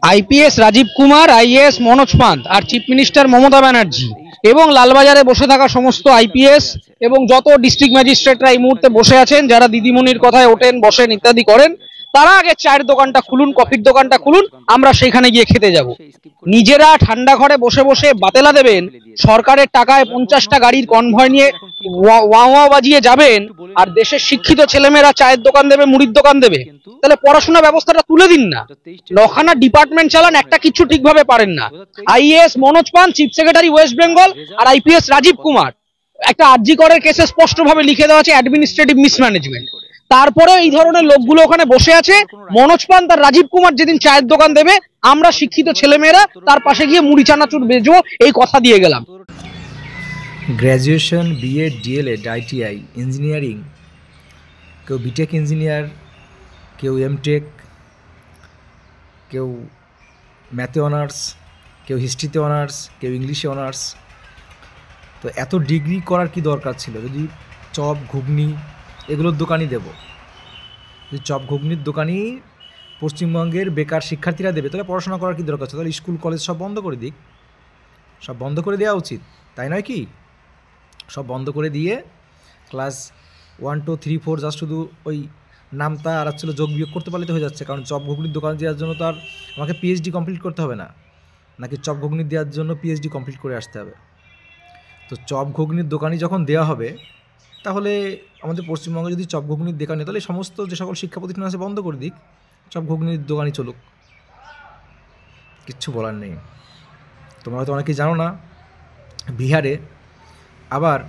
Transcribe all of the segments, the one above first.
IPS Rajeev Kumar, IAS Manoj Pant আর chief minister Mamata Banerjee এবং লালবাজারে বসে থাকা সমস্ত আইপিএস এবং যত ডিস্ট্রিক্ট ম্যাজিস্ট্রেটরা এই মুহূর্তে বসে আছেন, যারা দিদিমণির কথায় ওঠেন বসেন ইত্যাদি করেন, তারা আগে চায়ের দোকানটা খুলুন, কফির দোকানটা খুলুন, আমরা সেখানে গিয়ে খেতে যাব। নিজেরা ঠান্ডা ঘরে বসে বসে বাতেলা দেবেন, সরকারের টাকায় 50টা গাড়ির কনভয় নিয়ে ওয়া বাজিয়ে যাবেন, আর দেশের শিক্ষিত ছেলেমেয়েরা চায়ের দোকান দেবে, মুড়ির দোকান দেবে। তাহলে পড়াশোনা ব্যবস্থাটা তুলে দিন না। লখানা ডিপার্টমেন্ট চালান, একটা কিছু ঠিকভাবে পারেন না। IAS Manoj Pant, chief secretary West Bengal, আর আইপিএস রাজীব কুমার। একটা আরজি করের কেসে স্পষ্টভাবে লিখে দেওয়া আছে অ্যাডমিনিস্ট্রেটিভ মিসম্যানেজমেন্ট। তারপরে এই ধরনের লোকগুলো ওখানে বসে আছে। মনোজ পান্ত আর রাজীব কুমার যেদিন চায়ের দোকান দেবে, আমরা শিক্ষিত ছেলেমেয়েরা তার পাশে গিয়ে মুড়ি চানাচুর বেচবো, এই কথা দিয়ে গেলাম। Graduation, BEd, DLEd, ITI, engineering, কেউ বিটেক ইঞ্জিনিয়ার, কেউ এমটেক, কেউ ম্যাথে অনার্স, কেউ হিস্ট্রিতে অনার্স, কেউ ইংলিশে অনার্স। তো এত ডিগ্রি করার কি দরকার ছিল? যদি চপ ঘুগনি এগুলোর দোকানই দেব, যদি চপ ঘুগনির দোকানই পশ্চিমবঙ্গের বেকার শিক্ষার্থীরা দেবে, তাহলে পড়াশোনা করার কি দরকার ছিল? তাহলে স্কুল কলেজ সব বন্ধ করে দিক, সব বন্ধ করে দেওয়া উচিত, তাই নয় কি? সব বন্ধ করে দিয়ে ক্লাস 1, 2, 3, 4 জাস্ট শুধু ওই নামতা আর ছিল যোগ বিয়োগ করতে পারলে তো হয়ে যাচ্ছে। কারণ চপ ঘুগনির দোকান দেওয়ার জন্য তো আর আমাকে পিএইচডি কমপ্লিট করতে হবে না, নাকি চপ ঘুগনি দেওয়ার জন্য পিএইচডি কমপ্লিট করে আসতে হবে? তো চপ ঘুগনির দোকানই যখন দেওয়া হবে, তাহলে আমাদের পশ্চিমবঙ্গে যদি চপ ঘুগনির দোকান নেই, তাহলে সমস্ত যে সকল শিক্ষা প্রতিষ্ঠান আছে বন্ধ করে দিক, চপ ঘুগনির দোকানই চলুক, কিচ্ছু বলার নেই। তোমরা হয়তো অনেকেই জানো না, বিহারে আবার,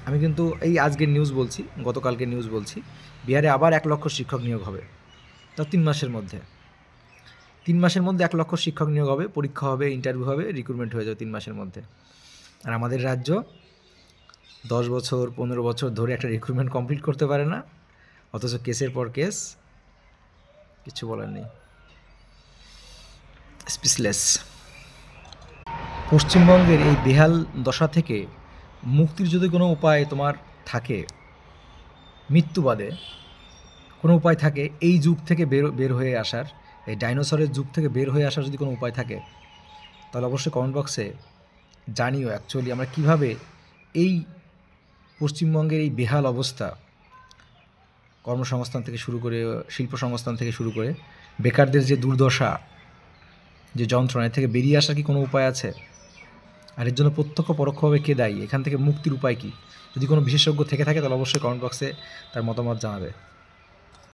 আমি কিন্তু এই আজকের নিউজ বলছি, গতকালকে নিউজ বলছি, বিহারে আবার 1 লক্ষ শিক্ষক নিয়োগ হবে। তাও 3 মাসের মধ্যে, 3 মাসের মধ্যে 1 লক্ষ শিক্ষক নিয়োগ হবে, পরীক্ষা হবে, ইন্টারভিউ হবে, রিক্রুটমেন্ট হয়ে যাবে 3 মাসের মধ্যে। আর আমাদের রাজ্য 10 বছর 15 বছর ধরে একটা রিক্রুটমেন্ট কমপ্লিট করতে পারে না, অথচ কেসের পর কেস, কিছু বলার নেই, স্পিচলেস। পশ্চিমবঙ্গের এই বেহাল দশা থেকে মুক্তির যদি কোনো উপায় তোমার থাকে, মৃত্যু বাদে কোনো উপায় থাকে, এই যুগ থেকে বের হয়ে আসার, এই ডাইনোসরের যুগ থেকে বের হয়ে আসার যদি কোনো উপায় থাকে, তাহলে অবশ্যই কমেন্ট বক্সে জানিও অ্যাকচুয়ালি আমরা কীভাবে এই পশ্চিমবঙ্গের এই বেহাল অবস্থা, কর্মসংস্থান থেকে শুরু করে, শিল্প সংস্থান থেকে শুরু করে, বেকারদের যে দুর্দশা, যে যন্ত্রণা থেকে বেরিয়ে আসার কি কোনো উপায় আছে? আর এর জন্য প্রত্যক্ষ পরোক্ষভাবে কে দায়ী? এখান থেকে মুক্তির উপায় কী? যদি কোনো বিশেষজ্ঞ থেকে থাকে, তাহলে অবশ্যই কমেন্ট বক্সে তার মতামত জানাবে।